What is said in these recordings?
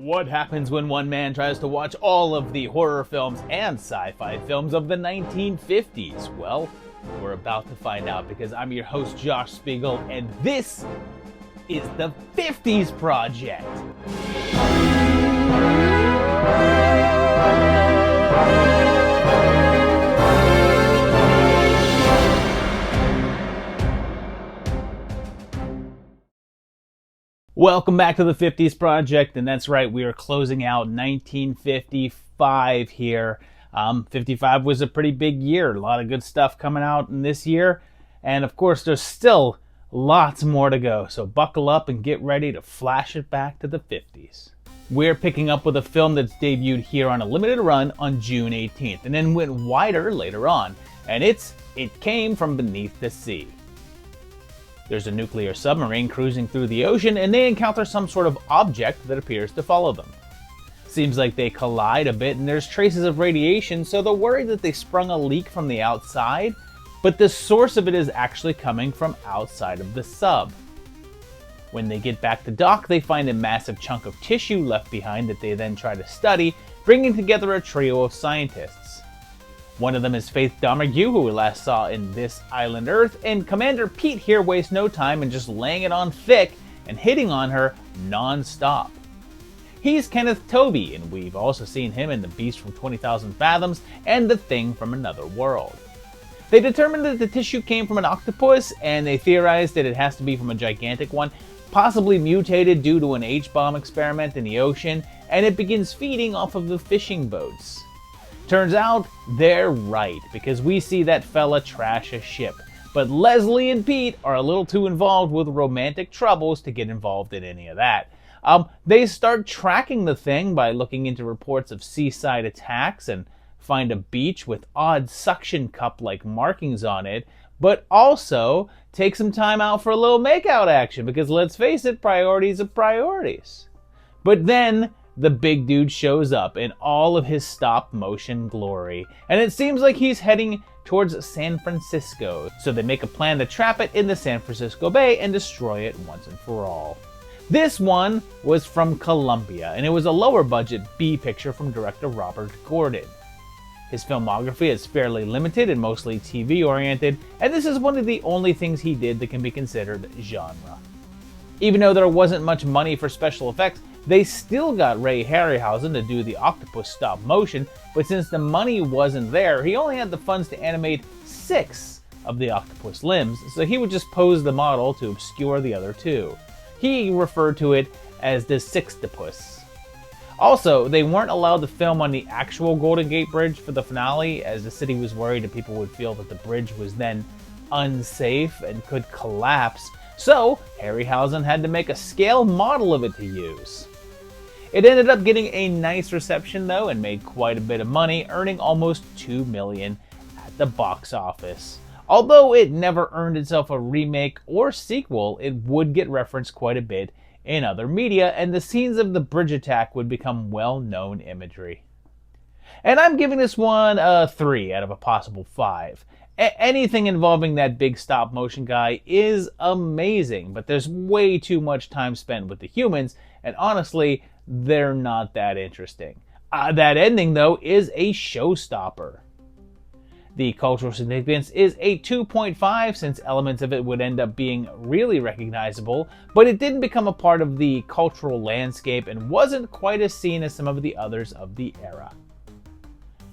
What happens when one man tries to watch all of the horror films and sci-fi films of the 1950s? Well, we're about to find out because I'm your host, Josh Spiegel, and this is the 50s Project. Welcome back to the 50s Project, and that's right, we are closing out 1955 here. 55 was a pretty big year, a lot of good stuff coming out in this year, and of course there's still lots more to go, so buckle up and get ready to flash it back to the 50s. We're picking up with a film that's debuted here on a limited run on June 18th, and then went wider later on, and It Came From Beneath the Sea. There's a nuclear submarine cruising through the ocean, and they encounter some sort of object that appears to follow them. Seems like they collide a bit, and there's traces of radiation, so they're worried that they sprung a leak from the outside, but the source of it is actually coming from outside of the sub. When they get back to dock, they find a massive chunk of tissue left behind that they then try to study, bringing together a trio of scientists. One of them is Faith Domergue, who we last saw in This Island Earth, and Commander Pete here wastes no time in just laying it on thick and hitting on her non-stop. He's Kenneth Tobey, and we've also seen him in The Beast from 20,000 Fathoms and The Thing from Another World. They determined that the tissue came from an octopus, and they theorized that it has to be from a gigantic one, possibly mutated due to an H-bomb experiment in the ocean, and it begins feeding off of the fishing boats. Turns out, they're right, because we see that fella trash a ship. But Leslie and Pete are a little too involved with romantic troubles to get involved in any of that. They start tracking the thing by looking into reports of seaside attacks and find a beach with odd suction cup-like markings on it, but also take some time out for a little makeout action, because let's face it, priorities are priorities. But then the big dude shows up in all of his stop-motion glory, and it seems like he's heading towards San Francisco, so they make a plan to trap it in the San Francisco Bay and destroy it once and for all. This one was from Columbia, and it was a lower-budget B picture from director Robert Gordon. His filmography is fairly limited and mostly TV-oriented, and this is one of the only things he did that can be considered genre. Even though there wasn't much money for special effects, they still got Ray Harryhausen to do the octopus stop motion, but since the money wasn't there, he only had the funds to animate 6 of the octopus limbs, so he would just pose the model to obscure the other 2. He referred to it as the sixtopus. Also, they weren't allowed to film on the actual Golden Gate Bridge for the finale, as the city was worried that people would feel that the bridge was then unsafe and could collapse, so Harryhausen had to make a scale model of it to use. It ended up getting a nice reception though, and made quite a bit of money, earning almost $2 million at the box office. Although it never earned itself a remake or sequel, it would get referenced quite a bit in other media, and the scenes of the bridge attack would become well-known imagery. And I'm giving this one a 3 out of a possible 5. Anything involving that big stop-motion guy is amazing, but there's way too much time spent with the humans, and honestly, they're not that interesting. That ending, though, is a showstopper. The cultural significance is a 2.5, since elements of it would end up being really recognizable, but it didn't become a part of the cultural landscape and wasn't quite as seen as some of the others of the era.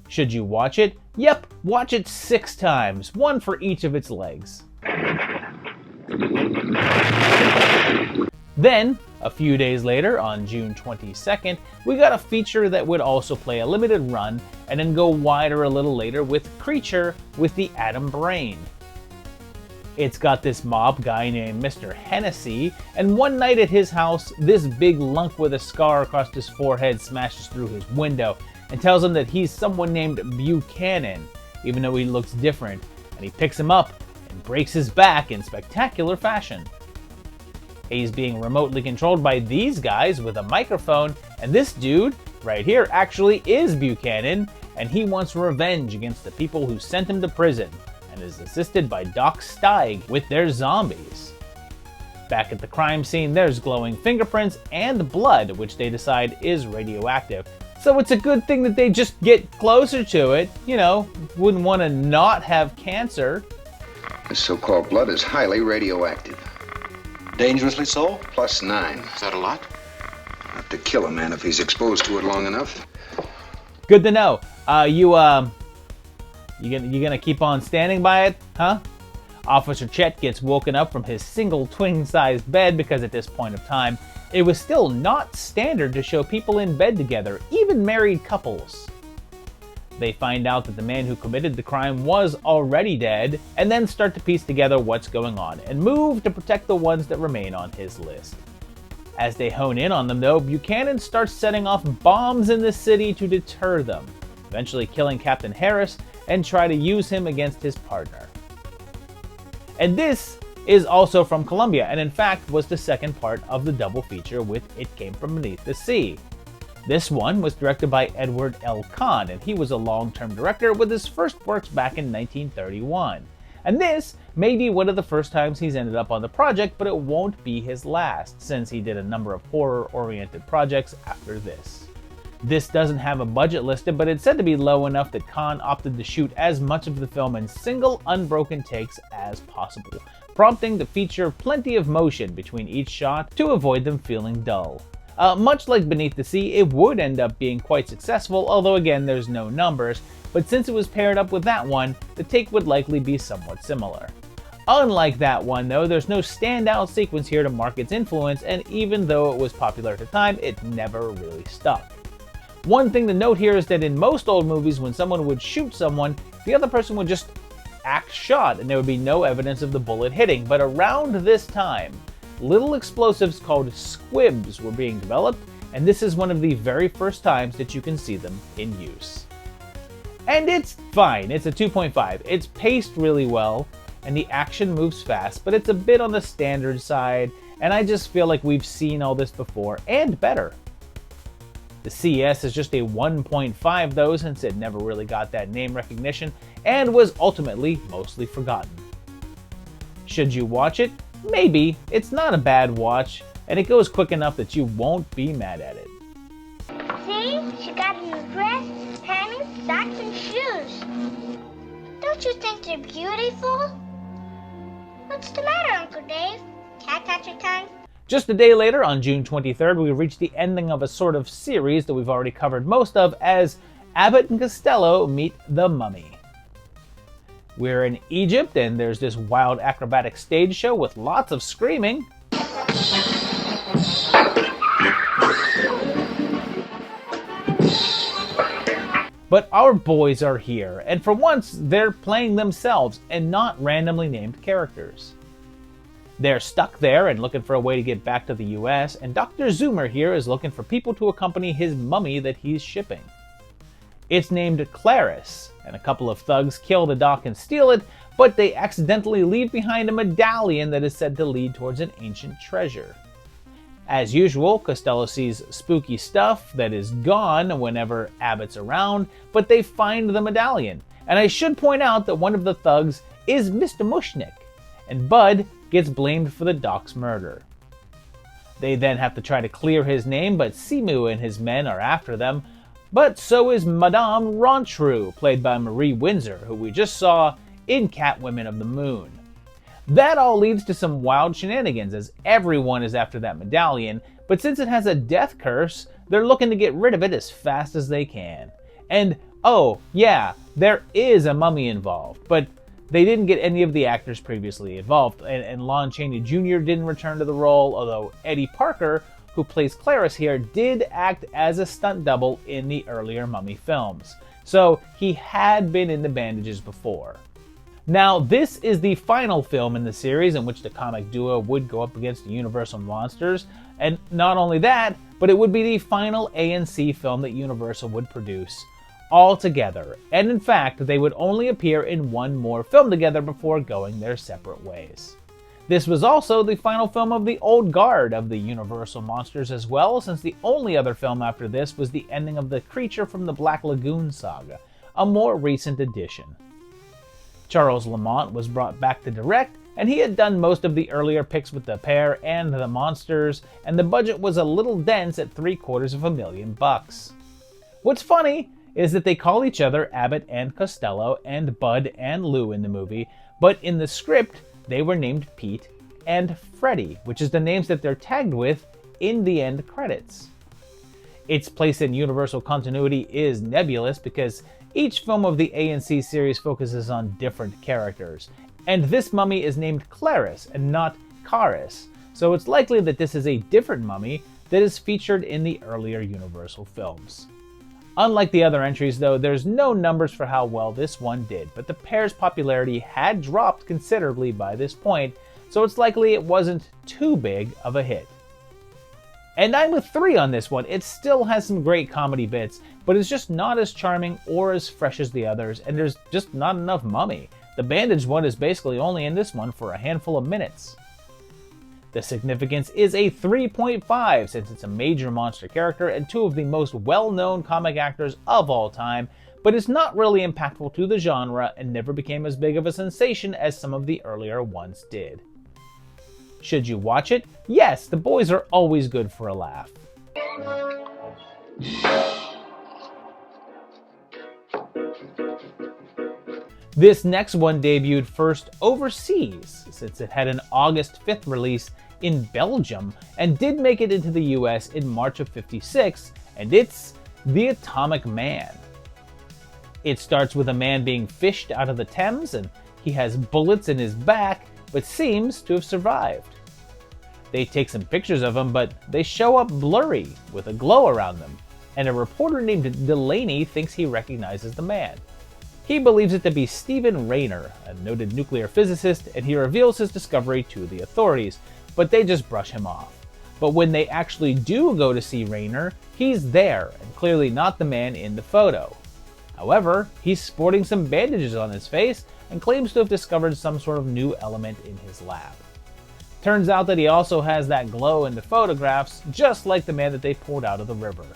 Should you watch it? Yep, watch it 6 times, 1 for each of its legs. Then, a few days later, on June 22nd, we got a feature that would also play a limited run and then go wider a little later with Creature with the Atom Brain. It's got this mob guy named Mr. Hennessy, and one night at his house, this big lunk with a scar across his forehead smashes through his window and tells him that he's someone named Buchanan, even though he looks different, and he picks him up and breaks his back in spectacular fashion. He's being remotely controlled by these guys with a microphone, and this dude right here actually is Buchanan, and he wants revenge against the people who sent him to prison, and is assisted by Doc Steig with their zombies. Back at the crime scene, there's glowing fingerprints and blood, which they decide is radioactive. So it's a good thing that they just get closer to it. You know, wouldn't want to not have cancer. This so-called blood is highly radioactive. Dangerously so? +9. Is that a lot? Enough to kill a man if he's exposed to it long enough. Good to know. You gonna keep on standing by it, huh? Officer Chet gets woken up from his single twin-sized bed because at this point of time, it was still not standard to show people in bed together, even married couples. They find out that the man who committed the crime was already dead, and then start to piece together what's going on, and move to protect the ones that remain on his list. As they hone in on them though, Buchanan starts setting off bombs in the city to deter them, eventually killing Captain Harris and try to use him against his partner. And this is also from Columbia, and in fact was the second part of the double feature with It Came From Beneath the Sea. This one was directed by Edward L. Kahn, and he was a long-term director with his first works back in 1931. And this may be one of the first times he's ended up on the project, but it won't be his last, since he did a number of horror-oriented projects after this. This doesn't have a budget listed, but it's said to be low enough that Kahn opted to shoot as much of the film in single, unbroken takes as possible, prompting to feature plenty of motion between each shot to avoid them feeling dull. Much like Beneath the Sea, it would end up being quite successful, although again there's no numbers, but since it was paired up with that one, the take would likely be somewhat similar. Unlike that one though, there's no standout sequence here to mark its influence, and even though it was popular at the time, it never really stuck. One thing to note here is that in most old movies, when someone would shoot someone, the other person would just act shot and there would be no evidence of the bullet hitting. But around this time, little explosives called squibs were being developed, and this is one of the very first times that you can see them in use. And it's fine, it's a 2.5. It's paced really well, and the action moves fast, but it's a bit on the standard side, and I just feel like we've seen all this before, and better. The CS is just a 1.5 though, since it never really got that name recognition and was ultimately mostly forgotten. Should you watch it? Maybe. It's not a bad watch, and it goes quick enough that you won't be mad at it. See? She got a new dress, panties, socks, and shoes. Don't you think they're beautiful? What's the matter, Uncle Dave? Cat touch your tongue? Just a day later, on June 23rd, we reach the ending of a sort of series that we've already covered most of, as Abbott and Costello meet the mummy. We're in Egypt, and there's this wild acrobatic stage show with lots of screaming. But our boys are here, and for once, they're playing themselves and not randomly named characters. They're stuck there and looking for a way to get back to the US, and Dr. Zoomer here is looking for people to accompany his mummy that he's shipping. It's named Clarice, and a couple of thugs kill the doc and steal it, but they accidentally leave behind a medallion that is said to lead towards an ancient treasure. As usual, Costello sees spooky stuff that is gone whenever Abbott's around, but they find the medallion. And I should point out that one of the thugs is Mr. Mushnick, and Bud gets blamed for the doc's murder. They then have to try to clear his name, but Simu and his men are after them, but so is Madame Rontrou, played by Marie Windsor, who we just saw in Catwomen of the Moon. That all leads to some wild shenanigans, as everyone is after that medallion, but since it has a death curse, they're looking to get rid of it as fast as they can. And, oh, yeah, there is a mummy involved, but they didn't get any of the actors previously involved, and Lon Chaney Jr. didn't return to the role, although Eddie Parker, who plays Clarice here, did act as a stunt double in the earlier Mummy films. So he had been in the bandages before. Now, this is the final film in the series in which the comic duo would go up against the Universal monsters, and not only that, but it would be the final A&C film that Universal would produce all together, and in fact, they would only appear in one more film together before going their separate ways. This was also the final film of the old guard of the Universal monsters as well, since the only other film after this was the ending of the Creature from the Black Lagoon saga, a more recent addition. Charles Lamont was brought back to direct, and he had done most of the earlier pics with the pair and the monsters, and the budget was a little dense at $750,000. What's funny is that they call each other Abbott and Costello and Bud and Lou in the movie, but in the script they were named Pete and Freddy, which is the names that they're tagged with in the end credits. Its place in Universal continuity is nebulous because each film of the A&C series focuses on different characters, and this mummy is named Clarice and not Caris, so it's likely that this is a different mummy that is featured in the earlier Universal films. Unlike the other entries though, there's no numbers for how well this one did, but the pair's popularity had dropped considerably by this point, so it's likely it wasn't too big of a hit. And I'm with 3 on this one. It still has some great comedy bits, but it's just not as charming or as fresh as the others, and there's just not enough mummy. The bandaged one is basically only in this one for a handful of minutes. The significance is a 3.5 since it's a major monster character and 2 of the most well-known comic actors of all time, but it's not really impactful to the genre and never became as big of a sensation as some of the earlier ones did. Should you watch it? Yes, the boys are always good for a laugh. This next one debuted first overseas, since it had an August 5th release in Belgium, and did make it into the US in March of '56, and it's The Atomic Man. It starts with a man being fished out of the Thames, and he has bullets in his back, but seems to have survived. They take some pictures of him, but they show up blurry, with a glow around them, and a reporter named Delaney thinks he recognizes the man. He believes it to be Stephen Rayner, a noted nuclear physicist, and he reveals his discovery to the authorities, but they just brush him off. But when they actually do go to see Rayner, he's there, and clearly not the man in the photo. However, he's sporting some bandages on his face, and claims to have discovered some sort of new element in his lab. Turns out that he also has that glow in the photographs, just like the man that they pulled out of the river.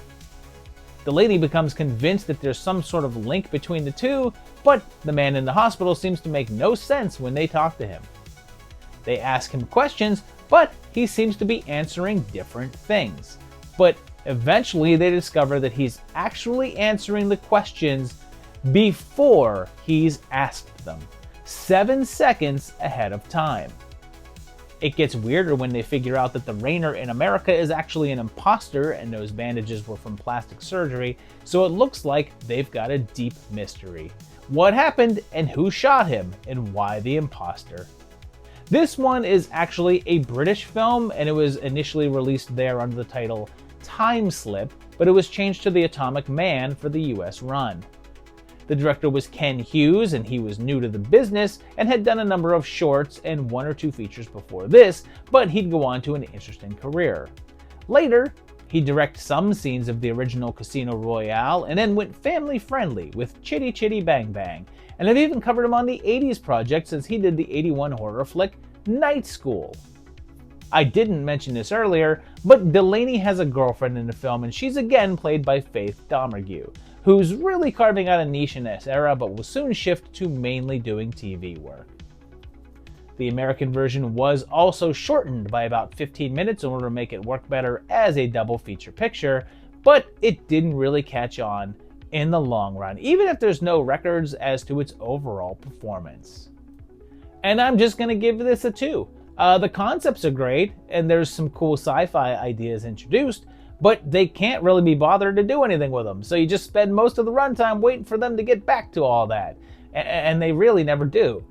Delaney becomes convinced that there's some sort of link between the two, but the man in the hospital seems to make no sense when they talk to him. They ask him questions, but he seems to be answering different things. But eventually they discover that he's actually answering the questions before he's asked them, 7 seconds ahead of time. It gets weirder when they figure out that the Rayner in America is actually an imposter and those bandages were from plastic surgery, so it looks like they've got a deep mystery. What happened and who shot him and why the imposter? This one is actually a British film and it was initially released there under the title Time Slip, but it was changed to The Atomic Man for the US run. The director was Ken Hughes, and he was new to the business and had done a number of shorts and 1 or 2 features before this, but he'd go on to an interesting career. Later, he'd direct some scenes of the original Casino Royale and then went family friendly with Chitty Chitty Bang Bang, and I've even covered him on the 80s project since he did the '81 horror flick Night School. I didn't mention this earlier, but Delaney has a girlfriend in the film and she's again played by Faith Domergue, who's really carving out a niche in this era but will soon shift to mainly doing TV work. The American version was also shortened by about 15 minutes in order to make it work better as a double feature picture, but it didn't really catch on in the long run, even if there's no records as to its overall performance. And I'm just going to give this a 2. The concepts are great, and there's some cool sci-fi ideas introduced, but they can't really be bothered to do anything with them, so you just spend most of the runtime waiting for them to get back to all that, and they really never do.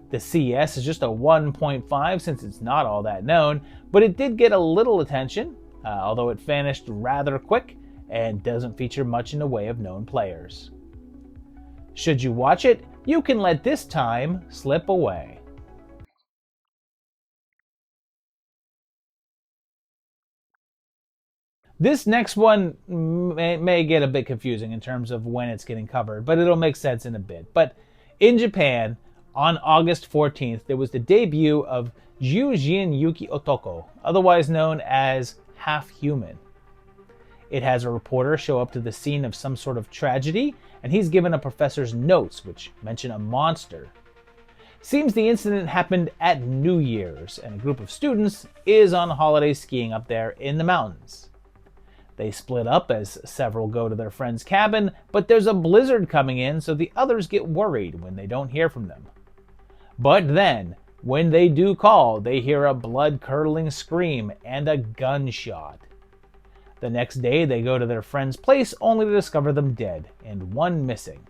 The CS is just a 1.5 since it's not all that known, but it did get a little attention, although it vanished rather quick and doesn't feature much in the way of known players. Should you watch it, you can let this time slip away. This next one may get a bit confusing in terms of when it's getting covered, but it'll make sense in a bit. But in Japan, on August 14th, there was the debut of Jujin Yuki Otoko, otherwise known as Half Human. It has a reporter show up to the scene of some sort of tragedy, and he's given a professor's notes, which mention a monster. Seems the incident happened at New Year's, and a group of students is on holiday skiing up there in the mountains. They split up as several go to their friend's cabin, but there's a blizzard coming in, so the others get worried when they don't hear from them. But then, when they do call, they hear a blood-curdling scream and a gunshot. The next day, they go to their friend's place only to discover them dead, and one missing.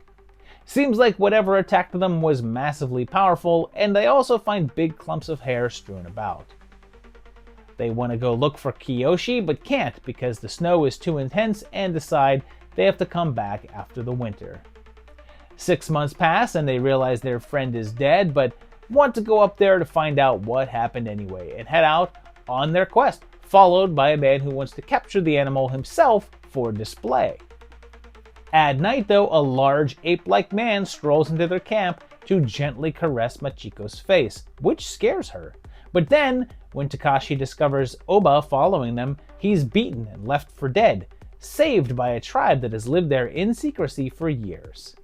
Seems like whatever attacked them was massively powerful, and they also find big clumps of hair strewn about. They want to go look for Kiyoshi, but can't because the snow is too intense, and decide they have to come back after the winter. 6 months pass, and they realize their friend is dead, but want to go up there to find out what happened anyway, and head out on their quest, followed by a man who wants to capture the animal himself for display. At night, though, a large ape-like man strolls into their camp to gently caress Machiko's face, which scares her. But then, when Takashi discovers Oba following them, he's beaten and left for dead, saved by a tribe that has lived there in secrecy for years.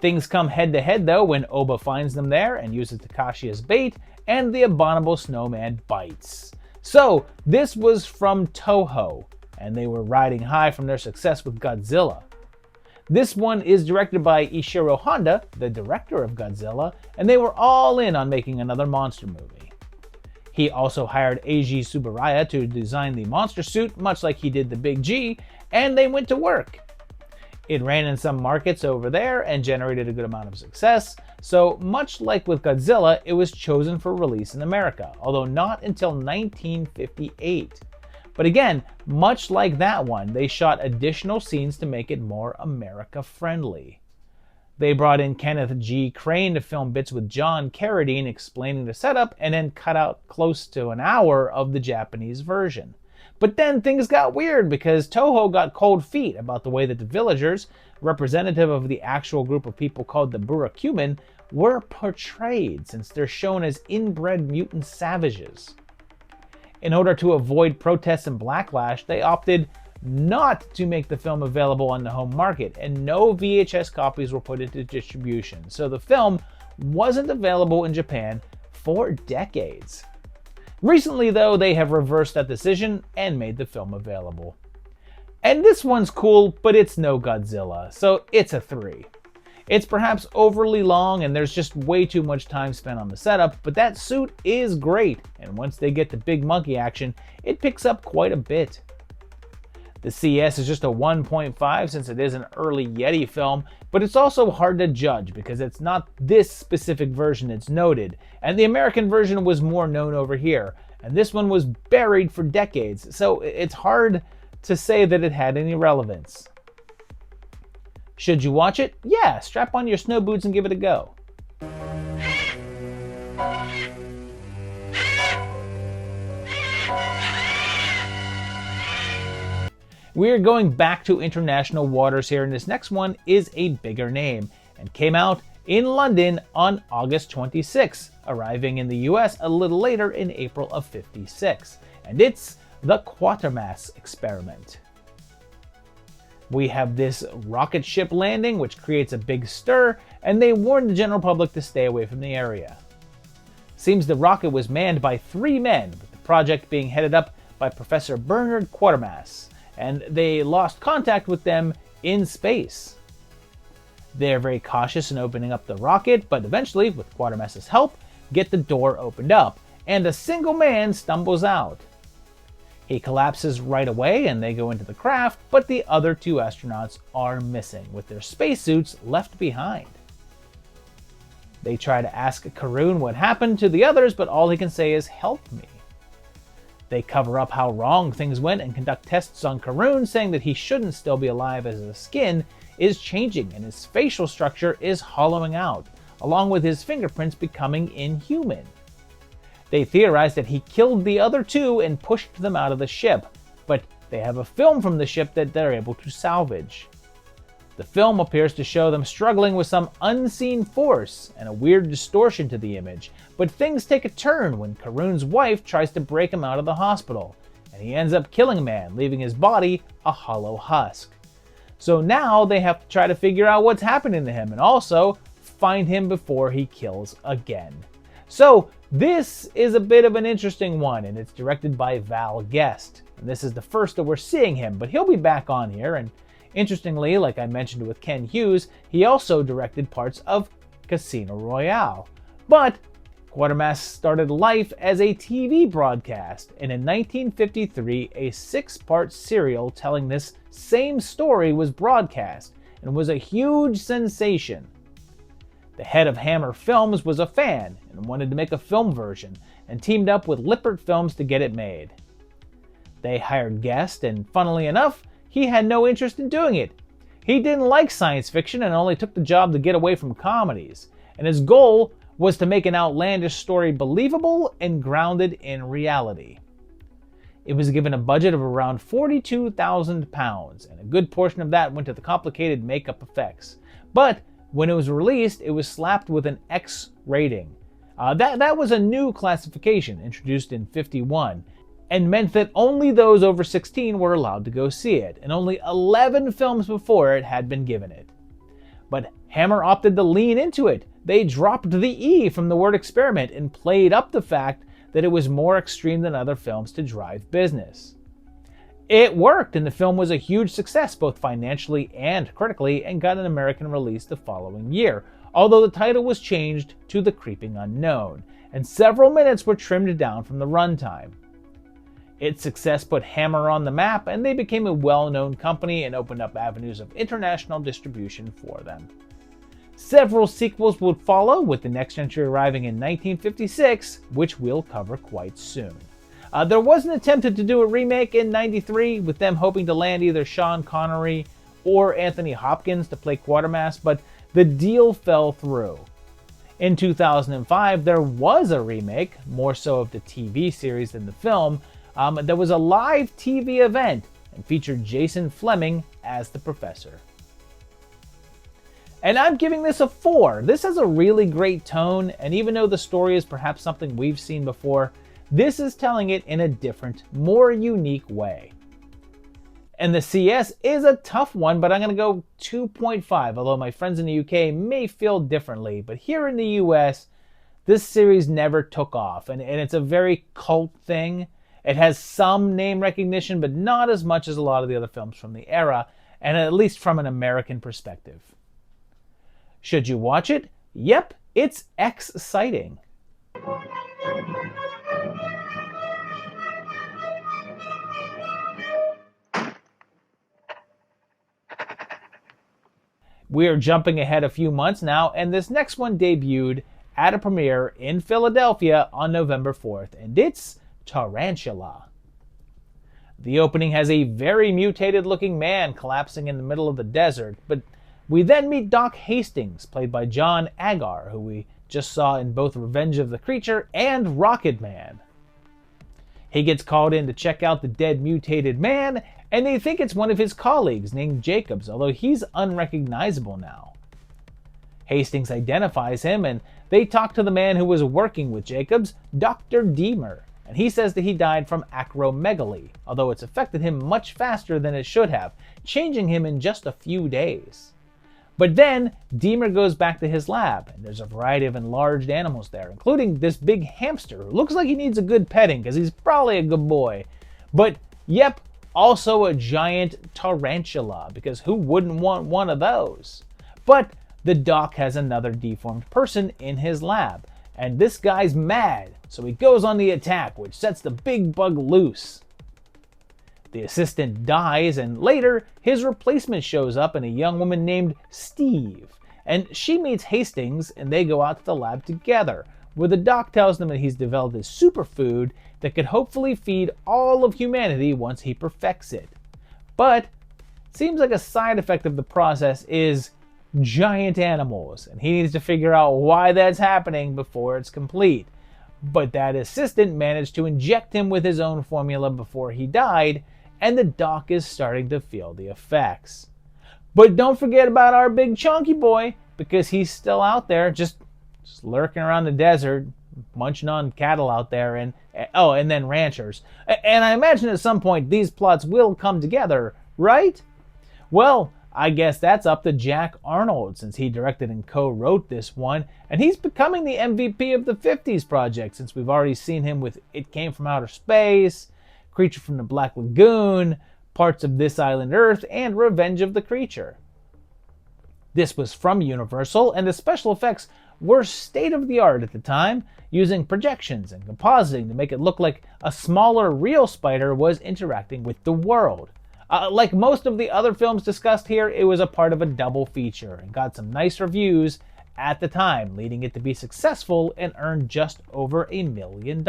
Things come head-to-head, though, when Oba finds them there and uses Takashi as bait, and the abominable snowman bites. So, this was from Toho, and they were riding high from their success with Godzilla. This one is directed by Ishiro Honda, the director of Godzilla, and they were all in on making another monster movie. He also hired Eiji Tsuburaya to design the monster suit, much like he did the Big G, and they went to work. It ran in some markets over there and generated a good amount of success, so much like with Godzilla, it was chosen for release in America, although not until 1958. But again, much like that one, they shot additional scenes to make it more America-friendly. They brought in Kenneth G. Crane to film bits with John Carradine explaining the setup, and then cut out close to an hour of the Japanese version. But then things got weird because Toho got cold feet about the way that the villagers, representative of the actual group of people called the Burakumin, were portrayed, since they're shown as inbred mutant savages. In order to avoid protests and backlash, they opted not to make the film available on the home market, and no VHS copies were put into distribution, so the film wasn't available in Japan for decades. Recently, though, they have reversed that decision and made the film available. And this one's cool, but it's no Godzilla, so it's a 3. It's perhaps overly long and there's just way too much time spent on the setup, but that suit is great, and once they get to big monkey action, it picks up quite a bit. The CS is just a 1.5 since it is an early Yeti film, but it's also hard to judge because it's not this specific version it's noted, and the American version was more known over here, and this one was buried for decades, so it's hard to say that it had any relevance. Should you watch it? Yeah, strap on your snow boots and give it a go. We're going back to international waters here, and this next one is a bigger name and came out in London on August 26, arriving in the US a little later in April of '56, and it's the Quatermass Experiment. We have this rocket ship landing, which creates a big stir, and they warn the general public to stay away from the area. Seems the rocket was manned by 3 men, with the project being headed up by Professor Bernard Quatermass, and they lost contact with them in space. They're very cautious in opening up the rocket, but eventually, with Quatermass's help, get the door opened up, and a single man stumbles out. He collapses right away and they go into the craft, but the other 2 astronauts are missing, with their spacesuits left behind. They try to ask Karun what happened to the others, but all he can say is, "Help me." They cover up how wrong things went and conduct tests on Karun, saying that he shouldn't still be alive as his skin is changing and his facial structure is hollowing out, along with his fingerprints becoming inhuman. They theorize that he killed the other 2 and pushed them out of the ship, but they have a film from the ship that they're able to salvage. The film appears to show them struggling with some unseen force and a weird distortion to the image, but things take a turn when Karun's wife tries to break him out of the hospital, and he ends up killing a man, leaving his body a hollow husk. So now they have to try to figure out what's happening to him and also find him before he kills again. So this is a bit of an interesting one, and it's directed by Val Guest. And this is the first that we're seeing him, but he'll be back on here. And interestingly, like I mentioned with Ken Hughes, he also directed parts of Casino Royale. But Quatermass started life as a TV broadcast, and in 1953, a 6-part serial telling this same story was broadcast and was a huge sensation. The head of Hammer Films was a fan and wanted to make a film version, and teamed up with Lippert Films to get it made. They hired Guest, and funnily enough, he had no interest in doing it. He didn't like science fiction and only took the job to get away from comedies, and his goal was to make an outlandish story believable and grounded in reality. It was given a budget of around £42,000, and a good portion of that went to the complicated makeup effects. But when it was released, it was slapped with an X rating. That was a new classification introduced in '51, and meant that only those over 16 were allowed to go see it, and only 11 films before it had been given it. But Hammer opted to lean into it. They dropped the E from the word experiment and played up the fact that it was more extreme than other films to drive business. It worked, and the film was a huge success both financially and critically, and got an American release the following year, although the title was changed to The Creeping Unknown, and several minutes were trimmed down from the runtime. Its success put Hammer on the map, and they became a well-known company and opened up avenues of international distribution for them. Several sequels would follow, with the next entry arriving in 1956, which we'll cover quite soon. There was an attempt to do a remake in '93, with them hoping to land either Sean Connery or Anthony Hopkins to play Quatermass, but the deal fell through. In 2005, there was a remake, more so of the TV series than the film. There was a live TV event and featured Jason Flemyng as the professor. And I'm giving this a 4. This has a really great tone, and even though the story is perhaps something we've seen before, this is telling it in a different, more unique way. And the CS is a tough one, but I'm going to go 2.5, although my friends in the UK may feel differently. But here in the US, this series never took off, and it's a very cult thing. It has some name recognition, but not as much as a lot of the other films from the era, and at least from an American perspective. Should you watch it? Yep, it's exciting. We are jumping ahead a few months now, and this next one debuted at a premiere in Philadelphia on November 4th, and it's Tarantula. The opening has a very mutated-looking man collapsing in the middle of the desert, but we then meet Doc Hastings, played by John Agar, who we just saw in both Revenge of the Creature and Rocket Man. He gets called in to check out the dead mutated man, and they think it's one of his colleagues named Jacobs, although he's unrecognizable now. Hastings identifies him, and they talk to the man who was working with Jacobs, Dr. Deemer, and he says that he died from acromegaly, although it's affected him much faster than it should have, changing him in just a few days. But then, Deemer goes back to his lab, and there's a variety of enlarged animals there, including this big hamster who looks like he needs a good petting, because he's probably a good boy. But, yep, also a giant tarantula, because who wouldn't want one of those? But the doc has another deformed person in his lab, and this guy's mad, so he goes on the attack, which sets the big bug loose. The assistant dies, and later, his replacement shows up, and a young woman named Steve. And she meets Hastings, and they go out to the lab together, where the doc tells them that he's developed a superfood that could hopefully feed all of humanity once he perfects it. But it seems like a side effect of the process is giant animals, and he needs to figure out why that's happening before it's complete. But that assistant managed to inject him with his own formula before he died, and the doc is starting to feel the effects. But don't forget about our big chunky boy, because he's still out there, just lurking around the desert, munching on cattle out there, and then ranchers. And I imagine at some point these plots will come together, right? Well, I guess that's up to Jack Arnold, since he directed and co-wrote this one, and he's becoming the MVP of the 50s project, since we've already seen him with It Came From Outer Space, Creature from the Black Lagoon, parts of This Island Earth, and Revenge of the Creature. This was from Universal, and the special effects were state-of-the-art at the time, using projections and compositing to make it look like a smaller real spider was interacting with the world. Like most of the other films discussed here, it was a part of a double feature and got some nice reviews at the time, leading it to be successful and earn just over $1 million.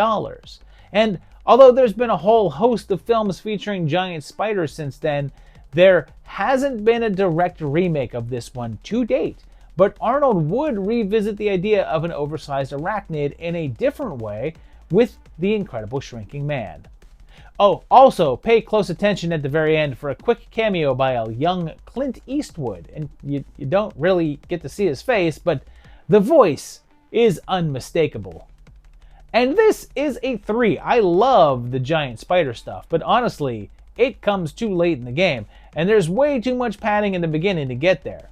And although there's been a whole host of films featuring giant spiders since then, there hasn't been a direct remake of this one to date. But Arnold would revisit the idea of an oversized arachnid in a different way with The Incredible Shrinking Man. Oh, also, pay close attention at the very end for a quick cameo by a young Clint Eastwood. And you don't really get to see his face, but the voice is unmistakable. And this is a 3. I love the giant spider stuff, but honestly, it comes too late in the game, and there's way too much padding in the beginning to get there.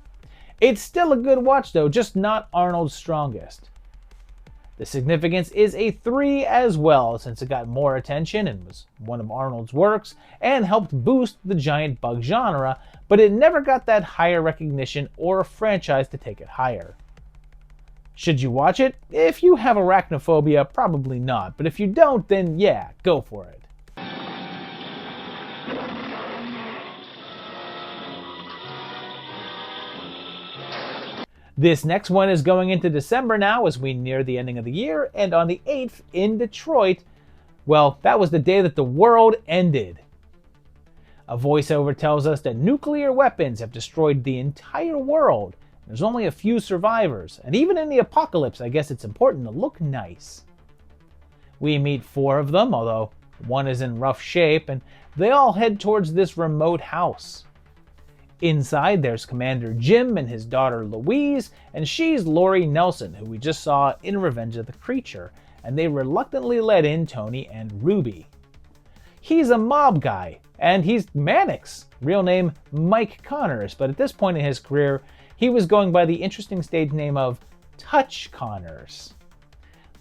It's still a good watch though, just not Arnold's strongest. The significance is a 3 as well, since it got more attention and was one of Arnold's works, and helped boost the giant bug genre, but it never got that higher recognition or a franchise to take it higher. Should you watch it? If you have arachnophobia, probably not, but if you don't, then yeah, go for it. This next one is going into December now as we near the ending of the year, and on the 8th in Detroit, well, that was the day that the world ended. A voiceover tells us that nuclear weapons have destroyed the entire world. There's only a few survivors, and even in the apocalypse, I guess it's important to look nice. We meet 4 of them, although one is in rough shape, and they all head towards this remote house. Inside, there's Commander Jim and his daughter Louise, and she's Lori Nelson, who we just saw in Revenge of the Creature, and they reluctantly let in Tony and Ruby. He's a mob guy, and he's Mannix, real name Mike Connors, but at this point in his career, he was going by the interesting stage name of Touch Connors.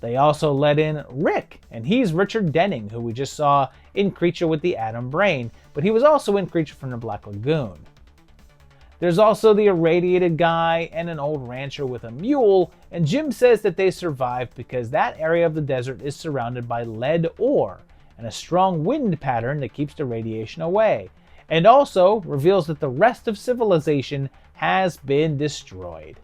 They also let in Rick, and he's Richard Denning, who we just saw in Creature with the Atom Brain, but he was also in Creature from the Black Lagoon. There's also the irradiated guy and an old rancher with a mule, and Jim says that they survived because that area of the desert is surrounded by lead ore and a strong wind pattern that keeps the radiation away, and also reveals that the rest of civilization has been destroyed.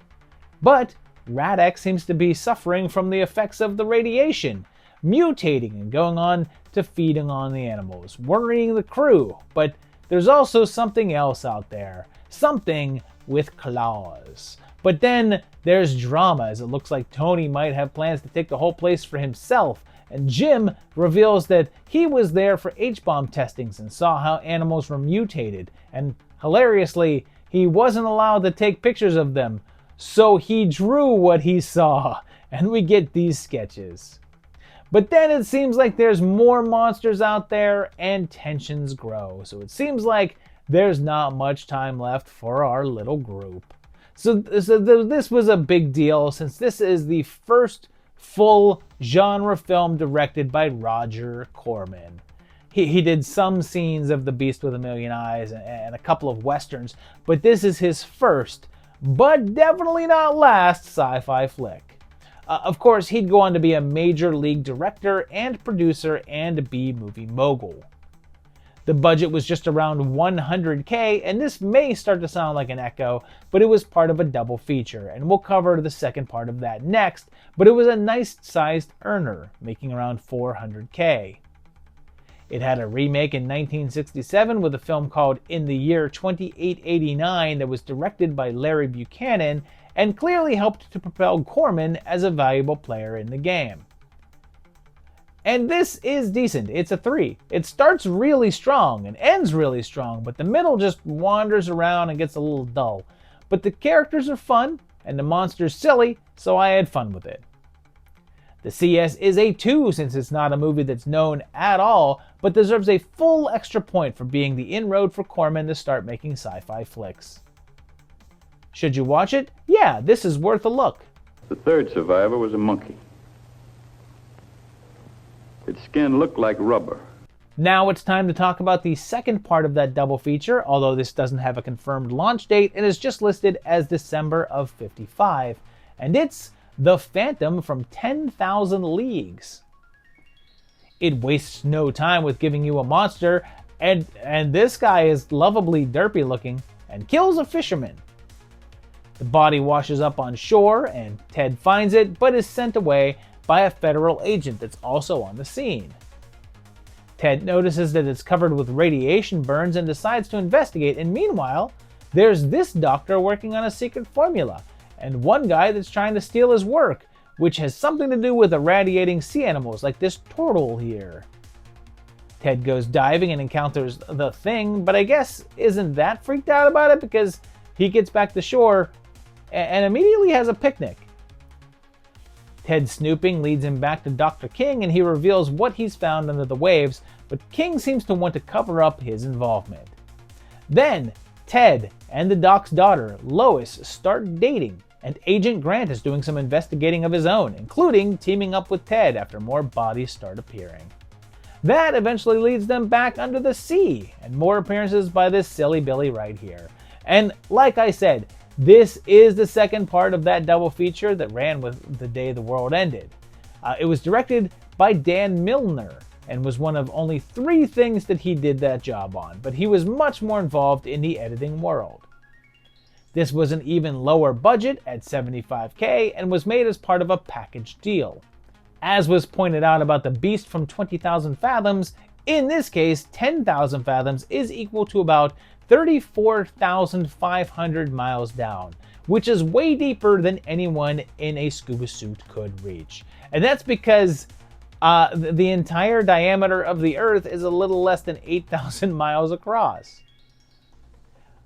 But Radek seems to be suffering from the effects of the radiation, mutating and going on to feeding on the animals, worrying the crew. But there's also something else out there. Something with claws. But then there's drama, as it looks like Tony might have plans to take the whole place for himself, and Jim reveals that he was there for H-bomb testings and saw how animals were mutated, and hilariously, he wasn't allowed to take pictures of them, so he drew what he saw, and we get these sketches. But then it seems like there's more monsters out there, and tensions grow, so it seems like there's not much time left for our little group. So this was a big deal, since this is the first full genre film directed by Roger Corman. He did some scenes of The Beast with a Million Eyes and a couple of westerns, but this is his first, but definitely not last, sci-fi flick. Of course, he'd go on to be a major league director and producer and B-movie mogul. The budget was just around $100K, and this may start to sound like an echo, but it was part of a double feature, and we'll cover the second part of that next, but it was a nice-sized earner, making around $400K. It had a remake in 1967 with a film called In the Year 2889 that was directed by Larry Buchanan and clearly helped to propel Corman as a valuable player in the game. And this is decent. It's a 3. It starts really strong and ends really strong, but the middle just wanders around and gets a little dull. But the characters are fun, and the monster's silly, so I had fun with it. The CS is a 2 since it's not a movie that's known at all, but deserves a full extra point for being the inroad for Corman to start making sci-fi flicks. Should you watch it? Yeah, this is worth a look. The third survivor was a monkey. Its skin looked like rubber. Now it's time to talk about the second part of that double feature, although this doesn't have a confirmed launch date and is just listed as December of '55. And it's The Phantom from 10,000 Leagues. It wastes no time with giving you a monster, and this guy is lovably derpy looking and kills a fisherman. The body washes up on shore and Ted finds it, but is sent away by a federal agent that's also on the scene. Ted notices that it's covered with radiation burns and decides to investigate, and meanwhile, there's this doctor working on a secret formula, and one guy that's trying to steal his work, which has something to do with irradiating sea animals like this turtle here. Ted goes diving and encounters the Thing, but I guess isn't that freaked out about it because he gets back to shore and immediately has a picnic. Ted's snooping leads him back to Dr. King, and he reveals what he's found under the waves, but King seems to want to cover up his involvement. Then, Ted and the doc's daughter, Lois, start dating, and Agent Grant is doing some investigating of his own, including teaming up with Ted after more bodies start appearing. That eventually leads them back under the sea, and more appearances by this silly Billy right here. And like I said, this is the second part of that double feature that ran with The Day the World Ended. It was directed by Dan Milner and was one of only 3 things that he did that job on, but he was much more involved in the editing world. This was an even lower budget at $75K and was made as part of a package deal. As was pointed out about the Beast from 20,000 Fathoms, in this case, 10,000 fathoms is equal to about 34,500 miles down, which is way deeper than anyone in a scuba suit could reach. And that's because the entire diameter of the Earth is a little less than 8,000 miles across.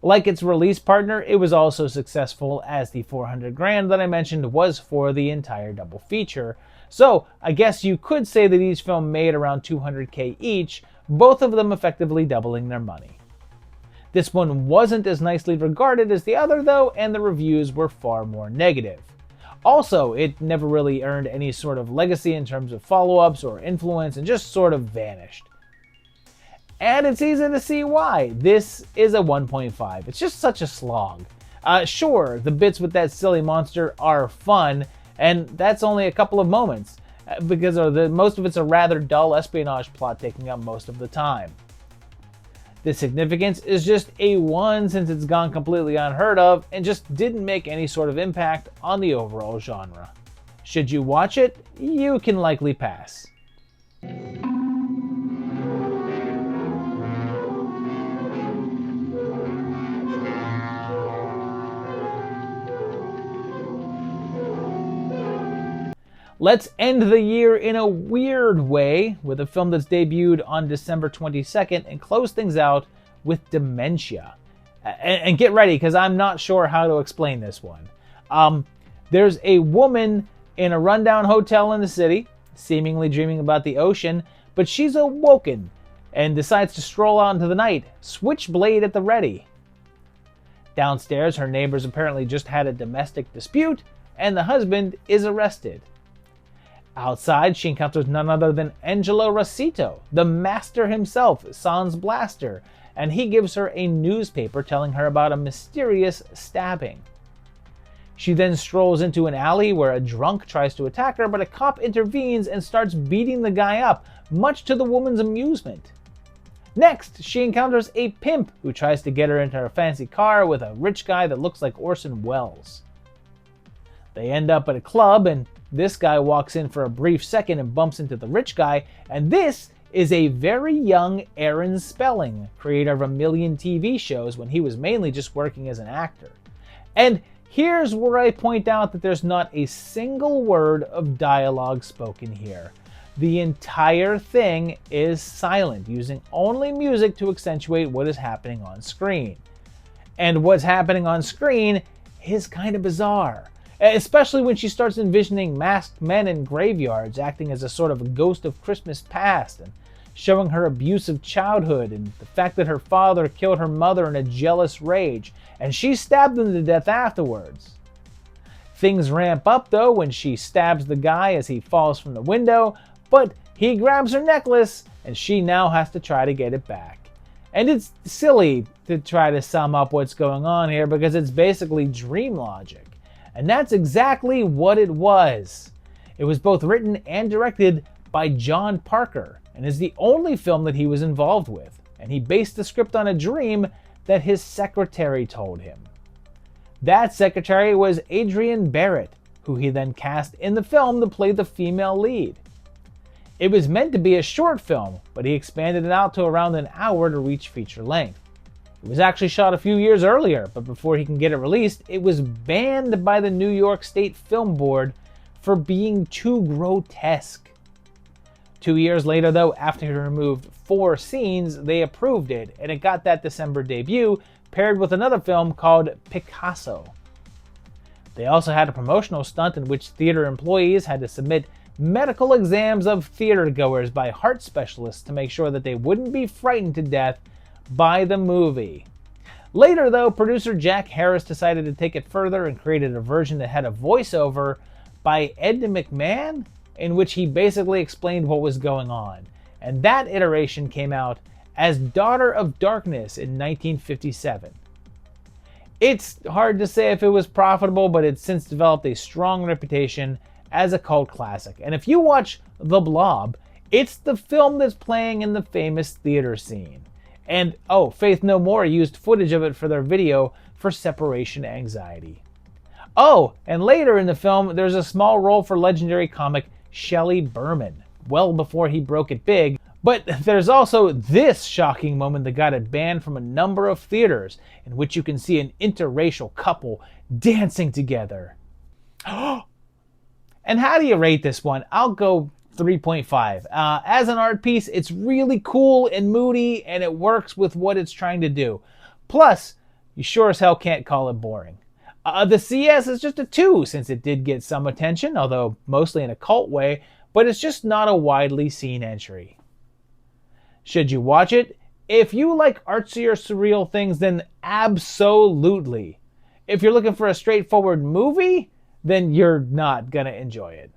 Like its release partner, it was also successful, as the $400,000 that I mentioned was for the entire double feature. So I guess you could say that each film made around $200K each, both of them effectively doubling their money. This one wasn't as nicely regarded as the other though, and the reviews were far more negative. Also, it never really earned any sort of legacy in terms of follow-ups or influence, and just sort of vanished. And it's easy to see why. This is a 1.5. It's just such a slog. Sure, the bits with that silly monster are fun, and that's only a couple of moments, because most of it's a rather dull espionage plot taking up most of the time. The significance is just a 1 since it's gone completely unheard of and just didn't make any sort of impact on the overall genre. Should you watch it? You can likely pass. Let's end the year in a weird way with a film that's debuted on December 22nd and close things out with Dementia. And get ready, because I'm not sure how to explain this one. There's a woman in a rundown hotel in the city, seemingly dreaming about the ocean, but she's awoken and decides to stroll out into the night, switchblade at the ready. Downstairs, her neighbors apparently just had a domestic dispute, and the husband is arrested. Outside, she encounters none other than Angelo Rossito, the master himself, Sans Blaster, and he gives her a newspaper telling her about a mysterious stabbing. She then strolls into an alley where a drunk tries to attack her, but a cop intervenes and starts beating the guy up, much to the woman's amusement. Next, she encounters a pimp who tries to get her into a fancy car with a rich guy that looks like Orson Welles. They end up at a club, and this guy walks in for a brief second and bumps into the rich guy, and this is a very young Aaron Spelling, creator of a million TV shows when he was mainly just working as an actor. And here's where I point out that there's not a single word of dialogue spoken here. The entire thing is silent, using only music to accentuate what is happening on screen. And what's happening on screen is kind of bizarre. Especially when she starts envisioning masked men in graveyards acting as a sort of a ghost of Christmas past, and showing her abusive childhood and the fact that her father killed her mother in a jealous rage, and she stabbed him to death afterwards. Things ramp up though when she stabs the guy as he falls from the window, but he grabs her necklace and she now has to try to get it back. And it's silly to try to sum up what's going on here because it's basically dream logic. And that's exactly what it was. It was both written and directed by John Parker and is the only film that he was involved with. And he based the script on a dream that his secretary told him. That secretary was Adrienne Barrett, who he then cast in the film to play the female lead. It was meant to be a short film, but he expanded it out to around an hour to reach feature length. It was actually shot a few years earlier, but before he can get it released, it was banned by the New York State Film Board for being too grotesque. 2 years later though, after he removed 4 scenes, they approved it, and it got that December debut, paired with another film called Picasso. They also had a promotional stunt in which theater employees had to submit medical exams of theater goers by heart specialists to make sure that they wouldn't be frightened to death by the movie. Later though, producer Jack Harris decided to take it further and created a version that had a voiceover by Ed McMahon in which he basically explained what was going on. And that iteration came out as Daughter of Darkness in 1957. It's hard to say if it was profitable, but it's since developed a strong reputation as a cult classic. And if you watch The Blob, it's the film that's playing in the famous theater scene. And Faith No More used footage of it for their video for separation anxiety. Oh, and later in the film, there's a small role for legendary comic Shelley Berman, well before he broke it big. But there's also this shocking moment that got it banned from a number of theaters, in which you can see an interracial couple dancing together. And how do you rate this one? I'll go 3.5. As an art piece, it's really cool and moody, and it works with what it's trying to do. Plus, you sure as hell can't call it boring. The CS is just a 2, since it did get some attention, although mostly in a cult way, but it's just not a widely seen entry. Should you watch it? If you like artsy or surreal things, then absolutely. If you're looking for a straightforward movie, then you're not gonna enjoy it.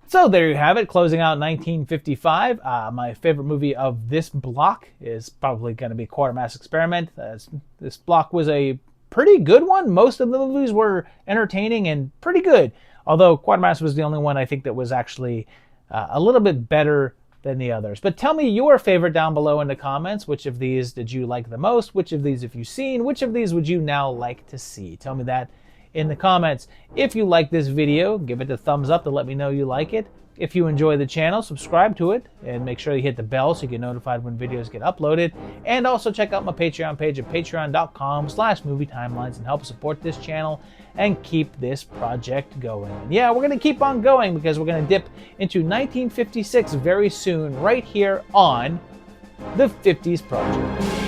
So there you have it, closing out 1955. My favorite movie of this block is probably going to be Quatermass Xperiment. This block was a pretty good one. Most of the movies were entertaining and pretty good, although Quatermass was the only one I think that was actually a little bit better than the others. But tell me your favorite down below in the comments. Which of these did you like the most? Which of these have you seen? Which of these would you now like to see? Tell me that in the comments. If you like this video, give it a thumbs up to let me know you like it. If you enjoy the channel, subscribe to it and make sure you hit the bell so you get notified when videos get uploaded. And also check out my Patreon page at patreon.com/movietimelines and help support this channel and keep this project going. And yeah, we're going to keep on going because we're going to dip into 1956 very soon right here on the 50s Project.